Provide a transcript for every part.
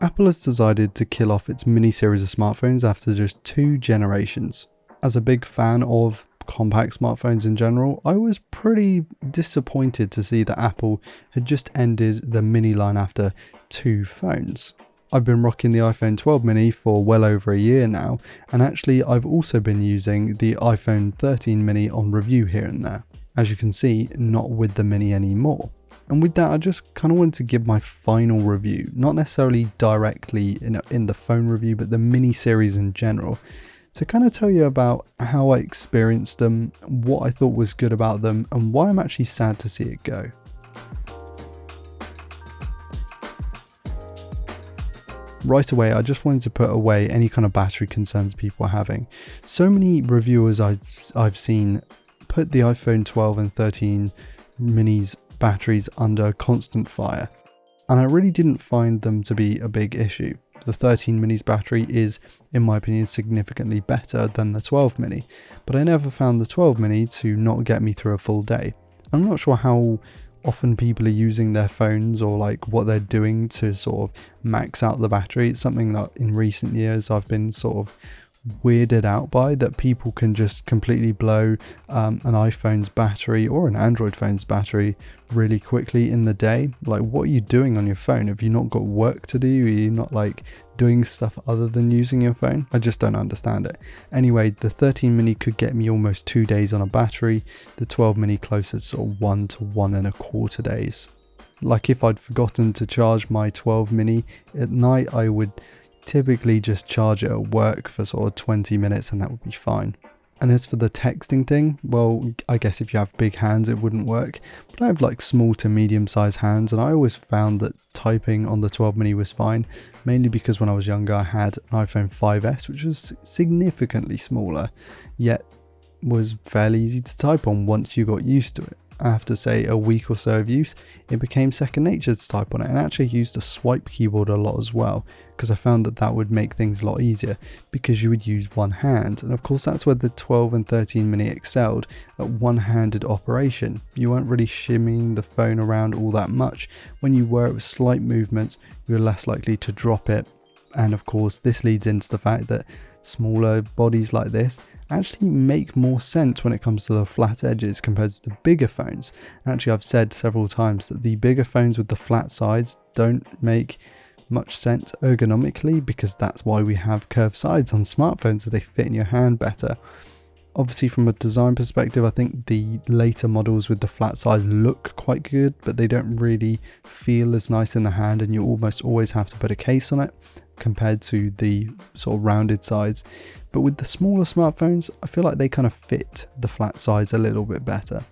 Apple has decided to kill off its mini series of smartphones after just 2 generations. As a big fan of compact smartphones in general, I was pretty disappointed to see that Apple had just ended the mini line after 2 phones. I've been rocking the iPhone 12 mini for well over a year now, and actually I've also been using the iPhone 13 mini on review here and there. As you can see, not with the mini anymore. And with that, I just kind of wanted to give my final review, not necessarily directly in the phone review, but the mini series in general, to kind of tell you about how I experienced them, what I thought was good about them, and why I'm actually sad to see it go. Right away, I just wanted to put away any kind of battery concerns people are having. So many reviewers I've seen put the iPhone 12 and 13 minis batteries under constant fire, and I really didn't find them to be a big issue. The 13 mini's battery is, in my opinion, significantly better than the 12 mini, but I never found the 12 mini to not get me through a full day. I'm not sure how often people are using their phones or like what they're doing to sort of max out the battery. It's something that in recent years I've been sort of weirded out by, that people can just completely blow an iPhone's battery or an Android phone's battery really quickly in the day. Like, what are you doing on your phone? Have you not got work to do? Are you not like doing stuff other than using your phone? I just don't understand it. Anyway, the 13 mini could get me almost 2 days on a battery, the 12 mini closer to sort of 1 to 1.25 days. Like, if I'd forgotten to charge my 12 mini at night, I would typically just charge it at work for sort of 20 minutes and that would be fine. And as for the texting thing, well, I guess if you have big hands it wouldn't work, but I have like small to medium sized hands, and I always found that typing on the 12 mini was fine, mainly because when I was younger I had an iPhone 5S, which was significantly smaller, yet was fairly easy to type on once you got used to it. After say a week or so of use, it became second nature to type on it, and actually used a swipe keyboard a lot as well, because I found that would make things a lot easier because you would use one hand. And of course that's where the 12 and 13 mini excelled, at one-handed operation. You weren't really shimmying the phone around all that much. When you were, it was slight movements, you were less likely to drop it. And of course this leads into the fact that smaller bodies like this actually make more sense when it comes to the flat edges compared to the bigger phones. Actually, I've said several times that the bigger phones with the flat sides don't make much sense ergonomically, because that's why we have curved sides on smartphones, so they fit in your hand better. Obviously from a design perspective, I think the later models with the flat sides look quite good, but they don't really feel as nice in the hand, and you almost always have to put a case on it compared to the sort of rounded sides. But with the smaller smartphones, I feel like they kind of fit the flat sides a little bit better.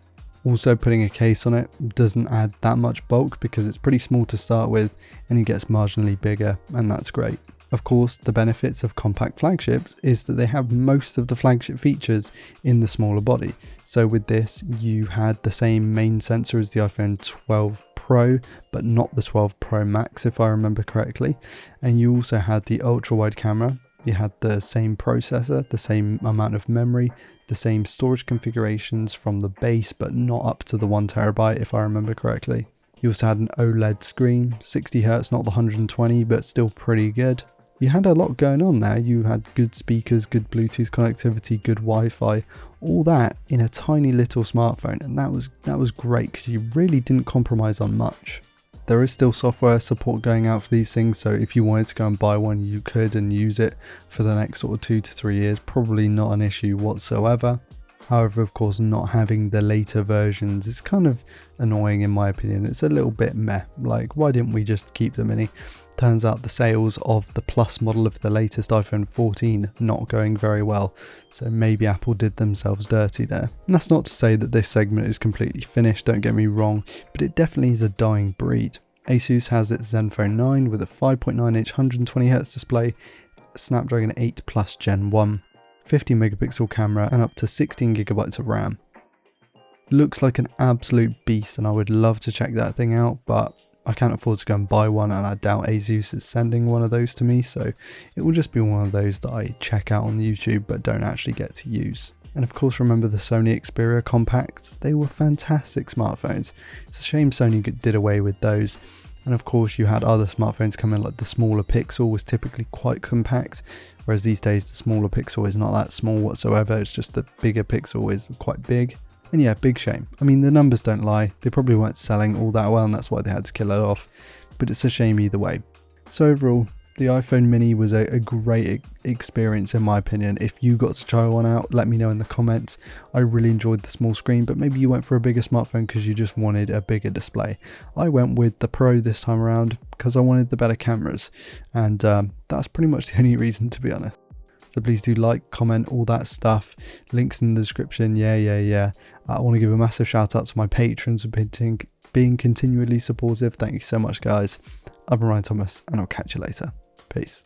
Also, putting a case on it doesn't add that much bulk because it's pretty small to start with, and it gets marginally bigger, and that's great. Of course, the benefits of compact flagships is that they have most of the flagship features in the smaller body. So with this, you had the same main sensor as the iPhone 12 Pro, but not the 12 Pro Max if I remember correctly. And you also had the ultra wide camera. You had the same processor, the same amount of memory, the same storage configurations from the base, but not up to the 1TB if I remember correctly. You also had an OLED screen, 60Hz, not the 120, but still pretty good. You had a lot going on there. You had good speakers, good Bluetooth connectivity, good Wi-Fi, all that in a tiny little smartphone, and that was great because you really didn't compromise on much. There is still software support going out for these things, so if you wanted to go and buy one, you could and use it for the next sort of 2 to 3 years. Probably not an issue whatsoever. However, of course, not having the later versions is kind of annoying in my opinion. It's a little bit meh. Like, why didn't we just keep the mini? Turns out the sales of the Plus model of the latest iPhone 14 not going very well, so maybe Apple did themselves dirty there. And that's not to say that this segment is completely finished, don't get me wrong, but it definitely is a dying breed. Asus has its Zenfone 9 with a 5.9-inch 120Hz display, Snapdragon 8 Plus Gen 1, 50 megapixel camera, and up to 16GB of RAM. Looks like an absolute beast, and I would love to check that thing out, but I can't afford to go and buy one, and I doubt Asus is sending one of those to me, so it will just be one of those that I check out on YouTube but don't actually get to use. And of course, remember the Sony Xperia Compacts? They were fantastic smartphones. It's a shame Sony did away with those. And of course you had other smartphones come in, like the smaller Pixel was typically quite compact, whereas these days the smaller Pixel is not that small whatsoever, it's just the bigger Pixel is quite big. And yeah, big shame. I mean, the numbers don't lie, they probably weren't selling all that well and that's why they had to kill it off, but it's a shame either way. So overall, the iPhone mini was a great experience in my opinion. If you got to try one out, let me know in the comments. I really enjoyed the small screen, but maybe you went for a bigger smartphone because you just wanted a bigger display. I went with the Pro this time around because I wanted the better cameras, and that's pretty much the only reason, to be honest. So please do like, comment, all that stuff. Links in the description. Yeah. I want to give a massive shout out to my patrons for being continually supportive. Thank you so much, guys. I've been Ryan Thomas, and I'll catch you later. Peace.